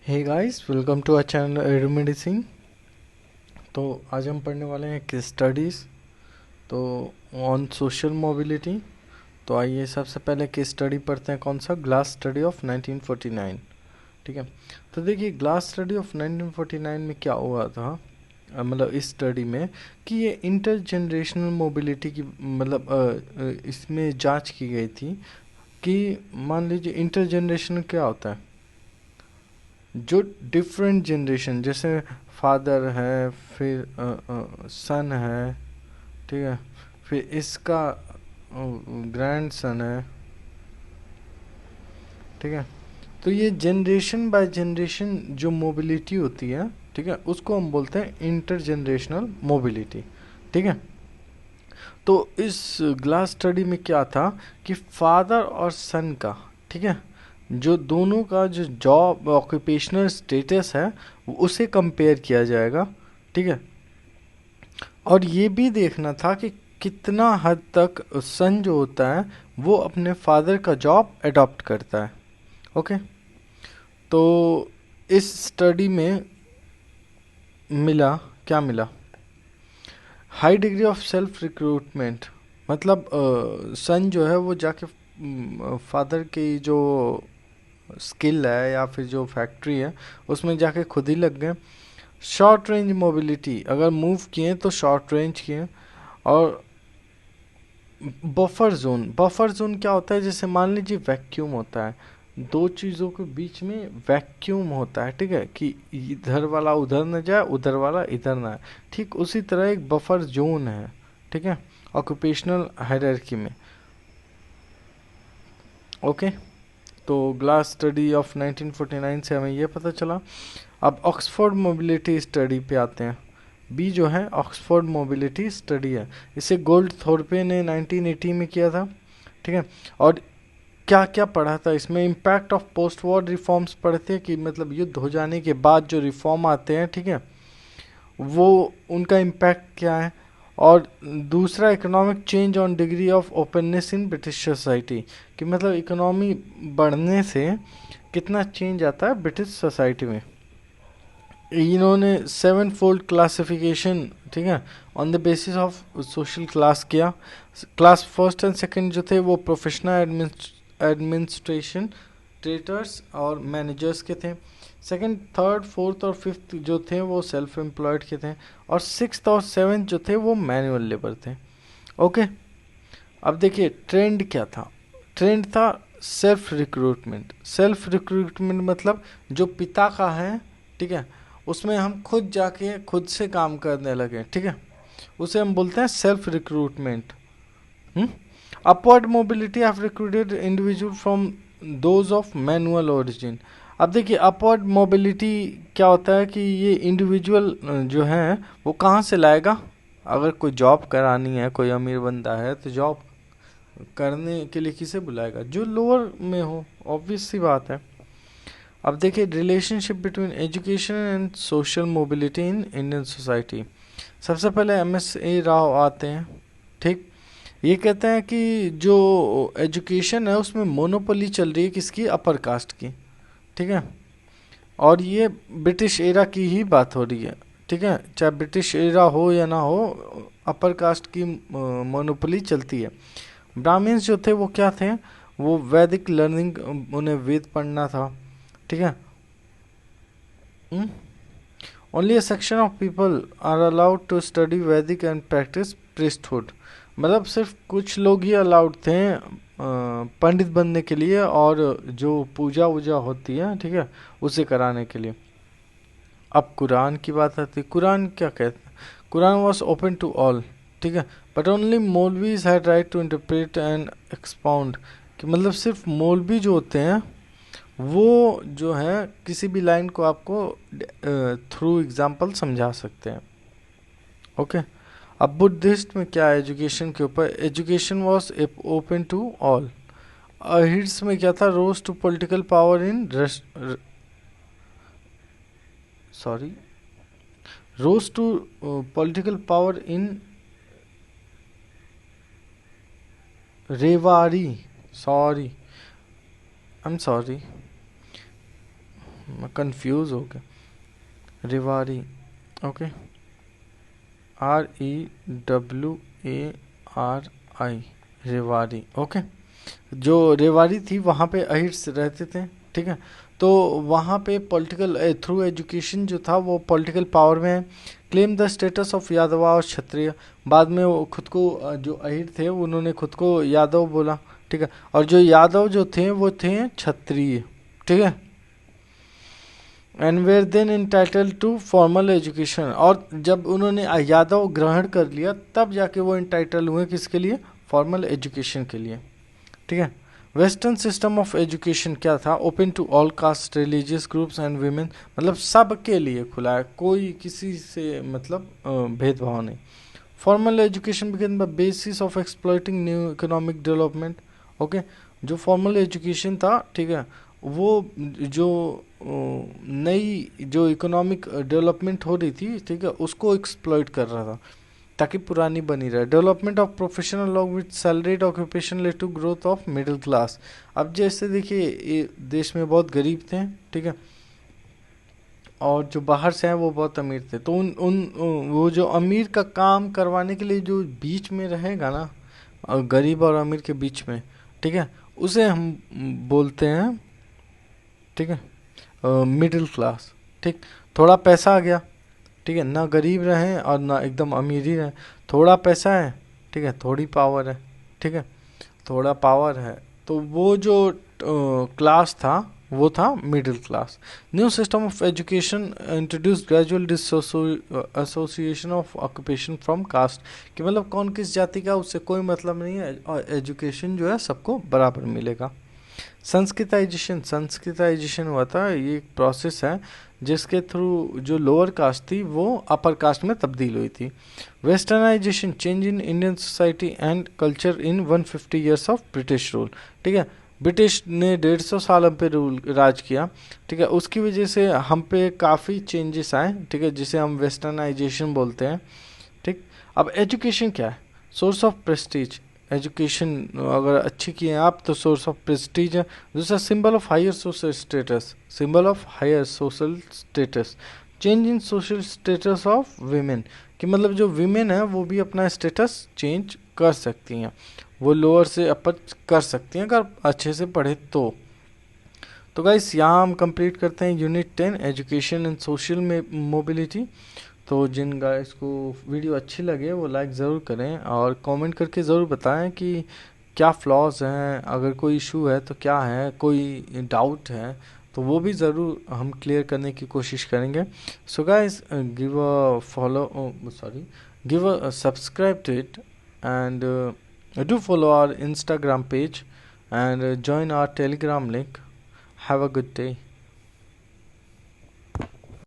Hey guys, welcome to our channel Edu Medicine. तो आज हम पढ़ने वाले हैं केस स्टडीज़ तो ऑन सोशल मोबिलिटी। तो आइए सबसे पहले केस स्टडी पढ़ते हैं। कौन सा? Glass study of 1949। ठीक है। तो देखिए, ग्लास स्टडी ऑफ 1949 में क्या हुआ था, मतलब इस स्टडी में, कि ये इंटर जनरेशनल मोबिलिटी की इसमें जांच की गई थी कि मान लीजिए इंटर जनरेशनल क्या होता है। जो डिफरेंट जनरेशन, जैसे फादर है, फिर सन है, ठीक है, फिर इसका ग्रैंड सन है, ठीक है। तो ये जनरेशन बाय जनरेशन जो मोबिलिटी होती है, ठीक है, उसको हम बोलते हैं इंटर जनरेशनल मोबिलिटी। ठीक है। तो इस ग्लास स्टडी में क्या था कि फादर और सन का, ठीक है, जो दोनों का जो जॉब ऑक्यूपेशनल स्टेटस है उसे कंपेयर किया जाएगा। ठीक है। और ये भी देखना था कि कितना हद तक सन जो होता है वो अपने फादर का जॉब अडॉप्ट करता है। ओके। तो इस स्टडी में मिला, क्या मिला? High degree of self recruitment. मतलब सन जो है वो जाके फादर की जो स्किल है या फिर जो फैक्ट्री है उसमें जाके खुद ही लग गए। शॉर्ट रेंज मोबिलिटी, अगर मूव किए तो शॉर्ट रेंज किए। और बफर जोन क्या होता है? जैसे मान लीजिए वैक्यूम होता है, दो चीज़ों के बीच में वैक्यूम होता है, ठीक है, कि इधर वाला उधर न जाए, उधर वाला इधर ना आए। ठीक उसी तरह एक बफर जोन है, ठीक है, ऑक्यूपेशनल हायरार्की में। ओके। तो ग्लास स्टडी ऑफ 1949 से हमें यह पता चला। अब ऑक्सफोर्ड मोबिलिटी स्टडी पे आते हैं। बी जो है ऑक्सफोर्ड मोबिलिटी स्टडी है। इसे गोल्ड थोरपे ने 1980 में किया था। ठीक है। और क्या क्या पढ़ा था इसमें? Impact of post war reforms पढ़ते हैं कि मतलब युद्ध हो जाने के बाद जो रिफॉर्म आते हैं, ठीक है, वो उनका इम्पैक्ट क्या है। और दूसरा, economic change on degree of openness in British society, कि मतलब इकोनॉमी बढ़ने से कितना चेंज आता है ब्रिटिश सोसाइटी में। इन्होंने सेवन फोल्ड क्लासिफिकेशन, ठीक है, on the basis of social class किया। क्लास फर्स्ट एंड सेकंड जो थे वो प्रोफेशनल एडमिनिस्ट्रेशन ट्रेटर्स और मैनेजर्स के थे। सेकंड, थर्ड, फोर्थ और फिफ्थ जो थे वो सेल्फ एम्प्लॉयड के थे। और सिक्स्थ और सेवेंथ जो थे वो मैनुअल लेबर थे। ओके। अब देखिए ट्रेंड क्या था। ट्रेंड था सेल्फ रिक्रूटमेंट। सेल्फ रिक्रूटमेंट मतलब जो पिता का है, ठीक है, उसमें हम खुद जाके खुद से काम करने लगे, ठीक है, उसे हम बोलते हैं self recruitment. Upward mobility have recruited individual from those of manual origin. अब देखिए अपवर्ड मोबिलिटी क्या होता है कि ये इंडिविजुअल जो है वो कहाँ से लाएगा? अगर कोई जॉब करानी है, कोई अमीर बंदा है तो जॉब करने के लिए किसे बुलाएगा? जो लोअर में हो, ऑब्वियस सी बात है। अब देखिए relationship between education and social mobility in Indian society. सबसे पहले MS राव आते हैं। ठीक। ये कहते हैं कि जो एजुकेशन है उसमें मोनोपोली चल रही है किसकी? अपर कास्ट की। ठीक है। और ये ब्रिटिश एरा की ही बात हो रही है, ठीक है, चाहे ब्रिटिश एरा हो या ना हो, अपर कास्ट की मोनोपोली चलती है। ब्राह्मण्स जो थे वो क्या थे? वो वैदिक लर्निंग, उन्हें वेद पढ़ना था, ठीक है। Only a section of people are allowed to study Vedic and practice priesthood. मतलब सिर्फ कुछ लोग ही अलाउड थे पंडित बनने के लिए और जो पूजा वूजा होती है, ठीक है, उसे कराने के लिए। अब कुरान की बात आती है। कुरान क्या कहता है? Quran was open to all, ठीक है, but only maulvis had right to interpret and expound. कि मतलब सिर्फ मौलवी जो होते हैं वो जो है किसी भी लाइन को आपको थ्रू एग्जांपल समझा सकते हैं। ओके। अब बुद्धिस्ट में क्या है एजुकेशन के ऊपर? Education was open to all. हिट्स में क्या था? Rose to political power in sorry rose to political power in Rewari, sorry, I am sorry, मैं कंफ्यूज हो गया, Rewari, okay, REWARI, Rewari, okay. जो रेवाड़ी थी वहाँ पे अहिर्स रहते थे, ठीक है। तो वहाँ पे पॉलिटिकल थ्रू एजुकेशन जो था वो पॉलिटिकल पावर में है। क्लेम द स्टेटस ऑफ यादवा और क्षत्रिय, बाद में वो खुद को जो अहिर थे उन्होंने खुद को यादव बोला, ठीक है। और जो यादव जो थे वो थे क्षत्रिय, ठीक है। And were then entitled to formal education, और जब उन्होंने यादव ग्रहण कर लिया तब जाके वो इंटाइटल हुए किसके लिए, फॉर्मल एजुकेशन के लिए, ठीक है। वेस्टर्न सिस्टम ऑफ एजुकेशन क्या था, open to all caste, religious groups and women, मतलब सबके लिए खुला है, कोई किसी से मतलब भेदभाव नहीं। Formal education became the basis of exploiting new economic development, okay. जो फॉर्मल एजुकेशन था, ठीक है, वो जो नई जो इकोनॉमिक डेवलपमेंट हो रही थी, ठीक है, उसको एक्सप्लॉइट कर रहा था ताकि पुरानी बनी रहे। Development of professional law with salaried occupation led to growth of middle class. अब जैसे देखिए ये देश में बहुत गरीब थे, ठीक है, और जो बाहर से हैं वो बहुत अमीर थे, तो उन उन वो जो अमीर का काम करवाने के लिए जो बीच में रहेगा ना, गरीब और अमीर के बीच में, ठीक है, उसे हम बोलते हैं, ठीक है, मिडिल क्लास, ठीक। थोड़ा पैसा आ गया, ठीक है, ना गरीब रहें और ना एकदम अमीर ही रहें, थोड़ा पैसा है, ठीक है, थोड़ी पावर है, ठीक है, थोड़ा पावर है, तो वो जो क्लास था वो था middle class. New system of education introduce gradual association of occupation from cast, कि मतलब कौन किस जाति का उससे कोई मतलब नहीं है, और एजुकेशन जो है सबको बराबर मिलेगा। संस्कृताइजेशन, संस्कृताइजेशन हुआ था, ये एक प्रोसेस है जिसके थ्रू जो लोअर कास्ट थी वो अपर कास्ट में तब्दील हुई थी। Westernization, change in Indian society and culture in 150 years of British rule, ठीक है। ब्रिटिश ने 150 साल हम पे रूल राज किया, ठीक है, उसकी वजह से हम पे काफ़ी चेंजेस आए, ठीक है, जिसे हम वेस्टर्नाइजेशन बोलते हैं, ठीक। अब एजुकेशन क्या है, सोर्स ऑफ प्रेस्टीज, एजुकेशन अगर अच्छी की है आप तो सोर्स ऑफ प्रेस्टीज है। दूसरा symbol of higher social status, symbol of higher social status. Change in social status of women, कि मतलब जो वीमेन है वो भी अपना स्टेटस चेंज कर सकती हैं, वो लोअर से अपर कर सकती हैं अगर अच्छे से पढ़े तो गाइस यहाँ हम कंप्लीट करते हैं unit 10 education and social mobility. तो जिन गाइस को वीडियो अच्छी लगे वो लाइक ज़रूर करें और कमेंट करके ज़रूर बताएं कि क्या फ्लॉज हैं, अगर कोई इशू है तो क्या है, कोई डाउट है तो वो भी ज़रूर हम क्लियर करने की कोशिश करेंगे। So guys give a follow, sorry, give a subscribe to it and do follow our Instagram page and join our telegram link. Have a good day.